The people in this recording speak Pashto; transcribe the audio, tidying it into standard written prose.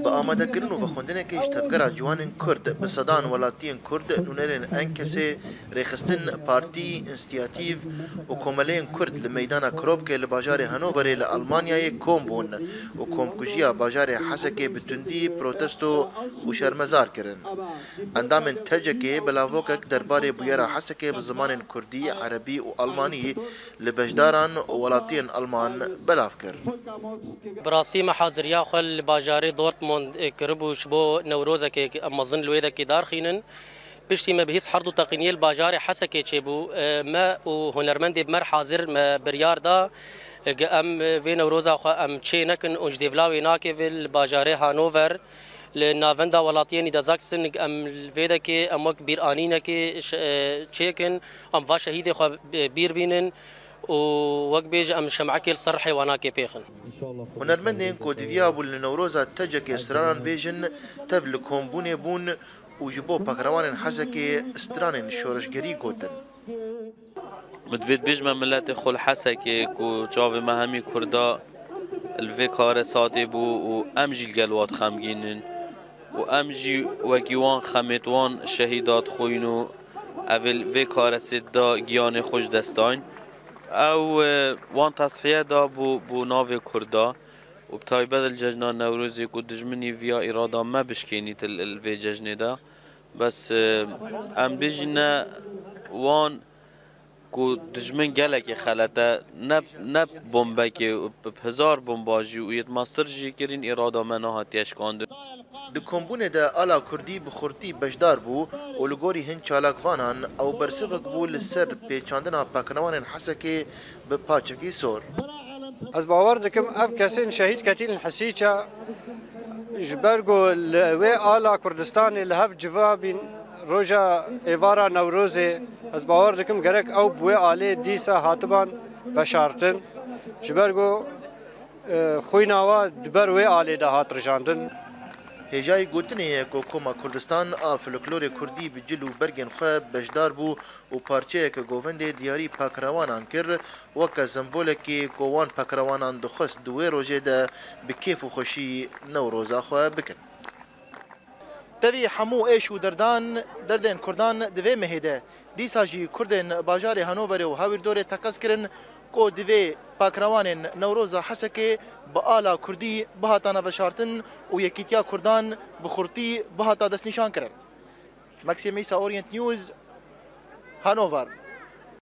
با ئامادەکردن و بەخوێندنێکی تەبگەرە جوانên Kurd bi sedan welatiyên Kurd nûnerên Enkesê rêxistin partî înstîyatîv û komeleyên Kurd li meydana Krobkê li bajarê Hanoverê li Almanyayê kom bûn û komkujiya bajarê Hesekê bi tundî protesto û şermezar kirin. Endamên tecekê bilavokek derbarê bûyera Hesekê bi zimanên Kurdî, Erebî û Almanî li beşdaran û welatiyên Alman belav kir. براسي محاضريا خل باجاري دورتموند كربوش بو نوروزك مظن لويدك دار خينن بشتي ما بهيس حرض تقنيه الباجاري حسكي تشبو ما وهنرمندي بمر حاضر ما بريار دا ام في نوروزا ام تشينكن اوج ديفلاوي ناكي في الباجاري هانوفر لنافندا ولاتيني دا زاكسن ام فيدك ام كبير انينك تشيكن ام فا شهيدي خو بير بينن ووەک بێژ ئەم شەمعەکێ سەر حیواناکێ پێخن. هونەرمەندێن کۆدیڤیا بوون لە نەورۆزە تەجێکێ سترانان بێژن تەب لە کۆمبوونێ بوون و ji بۆ پەکڕەوانên حەزەکێ سترانên شۆرشگەری گوتن. مدوێت بێژمە ملەتی خۆل حەسەکێک و çavê me hemî Kurda li vê karê sadê bû û em jî gel wat xemgînin û em jî wekî wan xemêt wan şehîdat xwîn û ev vê karê sêd da giyanê xwe ji dest dayn. او وان تصحیه دا بو ناو کردا و بتایبه الججنا نوروزی کو دجمنی ویا ارادا ما بشکینیت الوی ججنی دا بس ام بجنه وان کو دجمن گلک خلطه نب بمبکی بهزار بمباجی و یت ماستر جی کرین ارادا منو هاتیش کاند د کومبونه د الا کوردی بخورتی بشدار بو او لګوري هن چالاکوانان او برسفک بو لسر پیچاندنا پاکنوان حسکی به پاچکی سور از باور دکم اف کسین شهید کتیل حسیچا جبرگو و الا کردستان لهف جوابین روجا ایوارا نوروزه از باور دکم گرک او بو آله دیسا هاتبان بشارتن جبرگو خویناوا دبر و آله ده هات رجاندن هجای گوتنیه که کما کردستان فولکلور کردی به جلو برگن خو بشدار بو و پارچه که گووند دیاری پاکروانان کر و که زنبوله که گوان پاکروانان دخست دوی روزه ده بکیف و خوشی نوروزا خو بکن. دوی همو ایش و دردن کردان دوی مهده دیسا جی کردن باجار هانوور و هاویر دوره تقص کرن کو دوی پاکروان نوروز حسکه با آلا کردی بهاتانا بشارتن و یکیتیا کردان بخورتی بهاتا دست نشان کرن. مکسیمیسا اورینت نیوز هانوور.